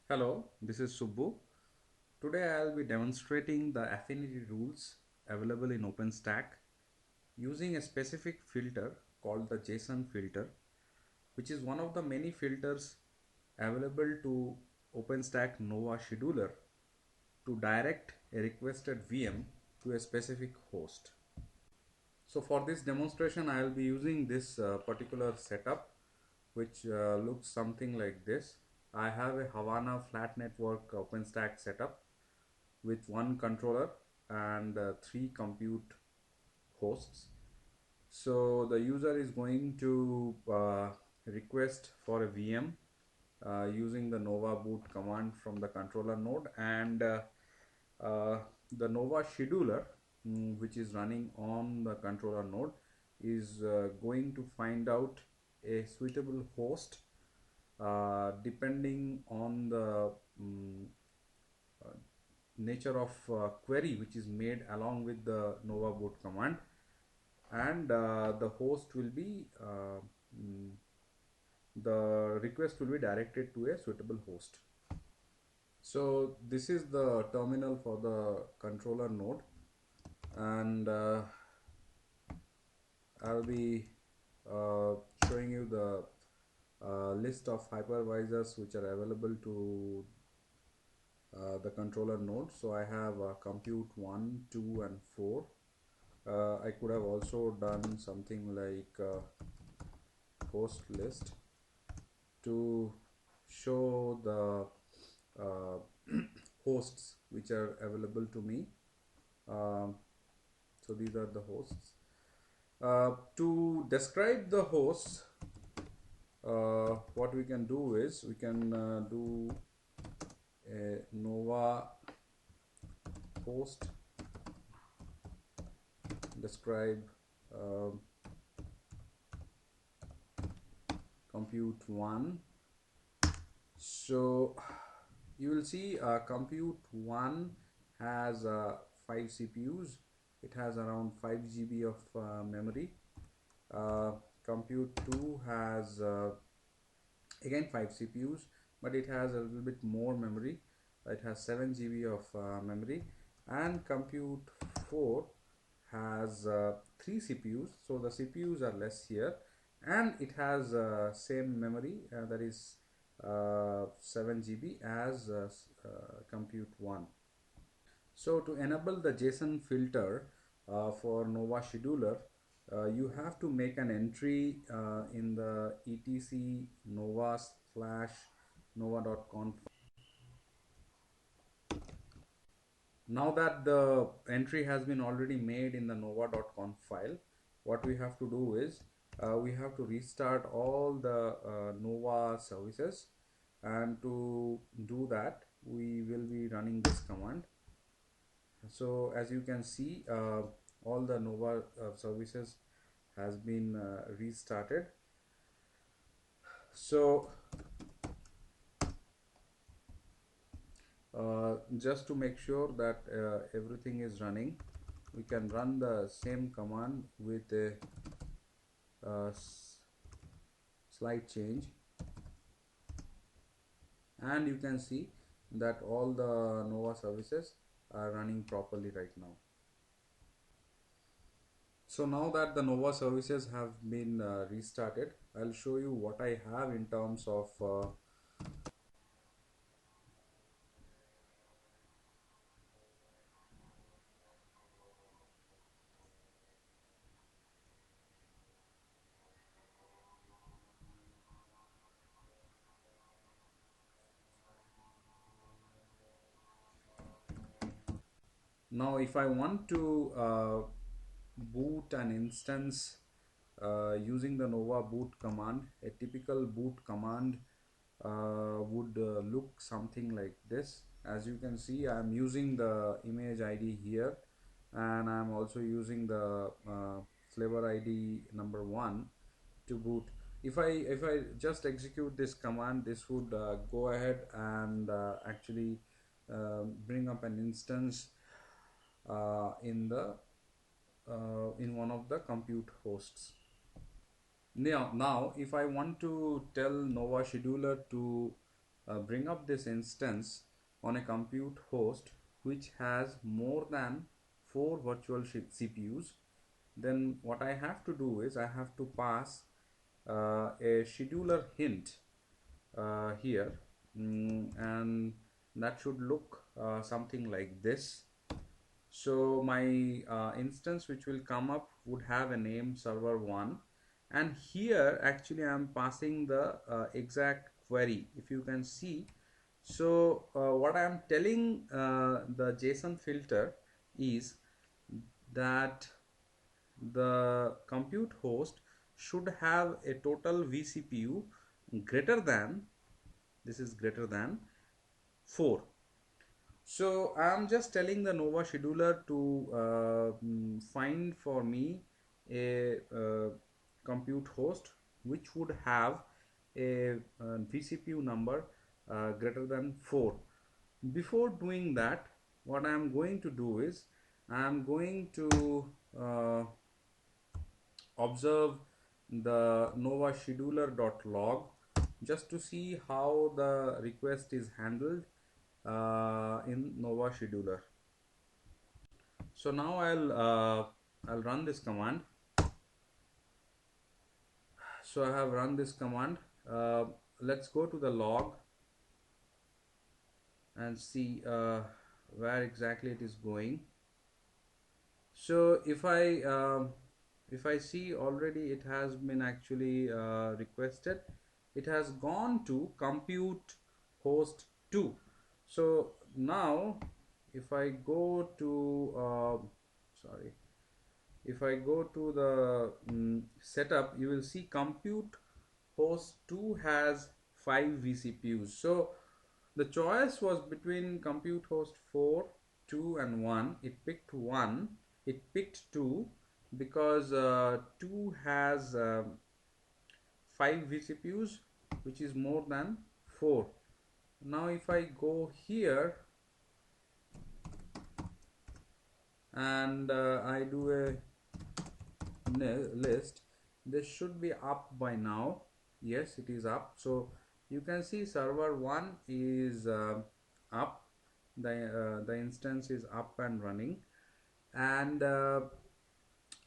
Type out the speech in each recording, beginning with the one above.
Hello, this is Subbu. Today I'll be demonstrating the affinity rules available in Openstack using a specific filter called the Json filter, which is one of the many filters available to Openstack Nova scheduler to direct a requested VM to a specific host. So for this demonstration I'll be using this particular setup, which looks something like this. I have a Havana flat network OpenStack setup with one controller and three compute hosts. So the user is going to request for a VM using the Nova boot command from the controller node, and uh, the Nova scheduler, which is running on the controller node, is going to find out a suitable host depending on the uh, nature of query which is made along with the Nova boot command, and the host will be mm, the request will be directed to a suitable host. So this is the terminal for the controller node, and I'll be uh, showing you the list of hypervisors which are available to the controller node. So I have compute 1, 2 and 4. I could have also done something like host list to show the hosts which are available to me. So these are the hosts. To describe the hosts, what we can do is we can do a Nova host describe compute 1. So you will see compute 1 has 5 CPUs. It has around 5 GB of memory. Compute 2 has again 5 CPUs, but it has a little bit more memory. It has 7 GB of memory, and compute 4 has 3 CPUs, so the CPUs are less here, and it has same memory, that is 7 GB as compute 1. So to enable the JSON filter for Nova scheduler, you have to make an entry in the etc nova slash nova.conf. Now that the entry has been already made in the nova.conf file, what we have to do is we have to restart all the Nova services, and to do that we will be running this command. So as you can see, all the Nova services has been restarted. So just to make sure that everything is running, we can run the same command with a slight change, and you can see that all the Nova services are running properly right now. So now that the Nova services have been restarted, I'll show you what I have in terms of now if I want to boot an instance using the Nova boot command. A typical boot command would look something like this. As you can see, I am using the image ID here, and I am also using the flavor ID number 1 to boot. If I just execute this command, this would go ahead and actually bring up an instance in one of the compute hosts. Now if I want to tell Nova scheduler to bring up this instance on a compute host which has more than 4 virtual CPUs, then what I have to do is I have to pass a scheduler hint here, and that should look something like this. So my instance which will come up would have a name server1, and here actually I'm passing the exact query, if you can see. So what I'm telling the JSON filter is that the compute host should have a total vCPU greater than, this is greater than 4. So I'm just telling the Nova scheduler to find for me a compute host which would have a vCPU number greater than 4. Before doing that, what I'm going to do is I'm going to observe the Nova scheduler.log just to see how the request is handled in Nova scheduler. So now I'll run this command. So I have run this command. Let's go to the log and see where exactly it is going. So if I see already it has been actually requested, it has gone to compute host 2. So now if I go to if I go to the setup, you will see compute host 2 has 5 vCPUs. So the choice was between compute host 4, 2 and 1. It picked 1. It picked 2 because 2 has 5 vCPUs, which is more than 4. Now if I go here and I do a list, this should be up by now. Yes, it is up. So you can see server 1 is up, the instance is up and running. And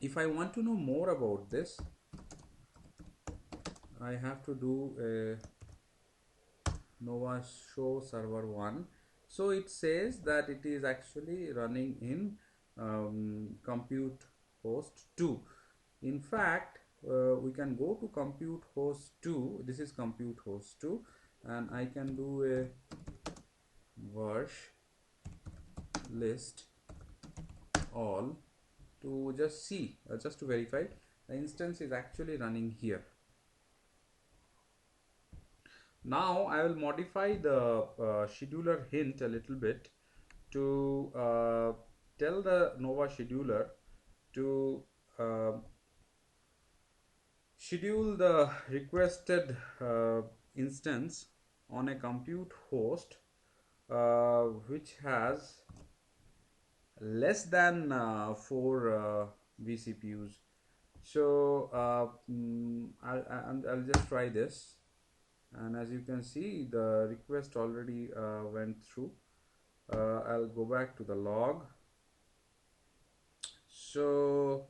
if I want to know more about this, I have to do a Nova show server 1. So it says that it is actually running in compute host 2. In fact, we can go to compute host 2. This is compute host 2, and I can do a verse list all to just see, just to verify the instance is actually running here. Now I will modify the scheduler hint a little bit to tell the Nova scheduler to schedule the requested instance on a compute host which has less than 4 vCPUs. So I'll just try this, and as you can see the request already went through. I'll go back to the log. So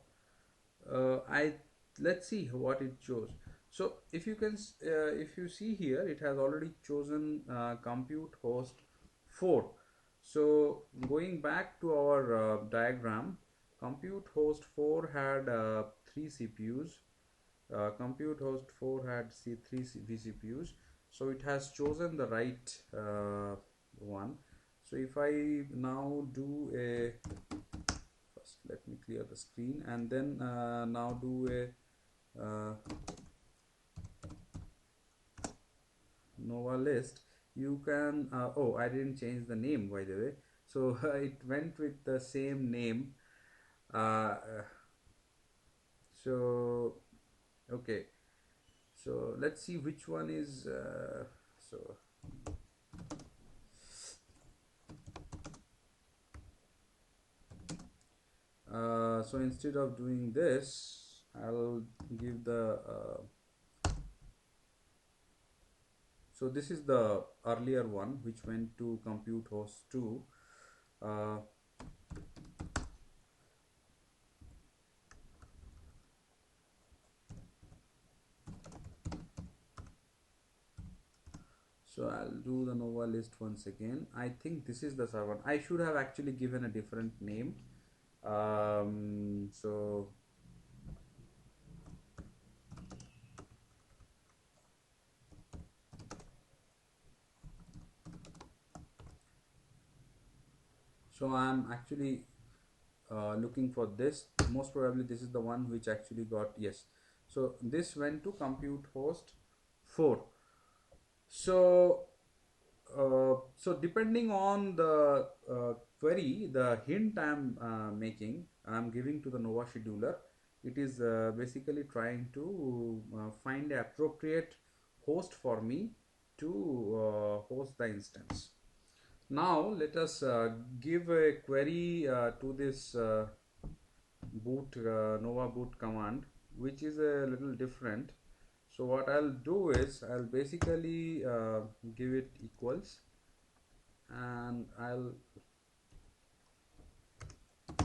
let's see what it chose. So if you can if you see here, it has already chosen compute host 4. So going back to our diagram, compute host 4 had 3 CPUs. Compute host 4 had 3 vCPUs, so it has chosen the right one. So if I now do a, first let me clear the screen, and then now do a Nova list, you can oh, I didn't change the name, by the way. So it went with the same name. So okay, so let's see which one is so instead of doing this, I'll give the So this is the earlier one which went to compute host 2. uh, so I'll do the Nova list once again. I think this is the server. I should have actually given a different name. So I'm actually looking for this. Most probably this is the one which actually got, yes. So this went to compute host 4. So so depending on the query, the hint I'm giving to the Nova scheduler, it is basically trying to find the appropriate host for me to host the instance. Now let us give a query to this Nova boot command, which is a little different. So what I'll do is I'll basically give it equals, and I'll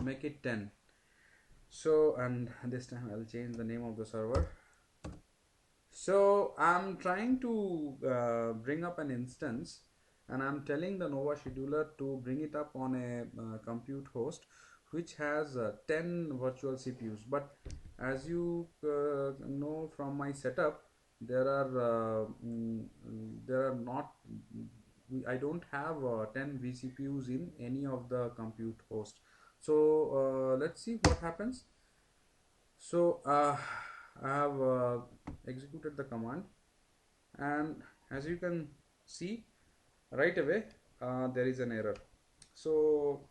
make it 10. So, and this time I'll change the name of the server. So I'm trying to bring up an instance, and I'm telling the Nova scheduler to bring it up on a compute host which has 10 virtual CPUs. But as you know from my setup, there are there are not I don't have 10 vCPUs in any of the compute host. So let's see what happens. So I have executed the command, and as you can see right away, there is an error. So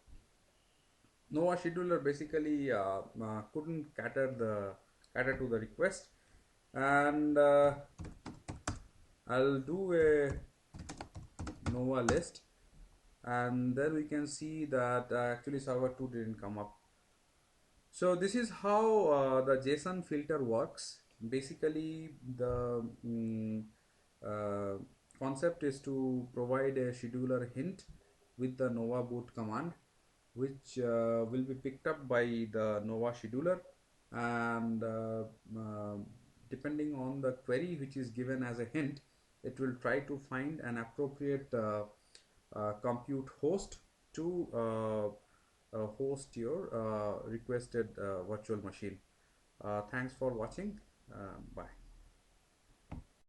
Nova scheduler basically couldn't cater to the request, and I'll do a Nova list, and there we can see that actually server 2 didn't come up. So this is how the JSON filter works. Basically, the uh, concept is to provide a scheduler hint with the Nova boot command, which will be picked up by the Nova scheduler, and depending on the query which is given as a hint, it will try to find an appropriate compute host to host your requested virtual machine. Thanks for watching. Bye.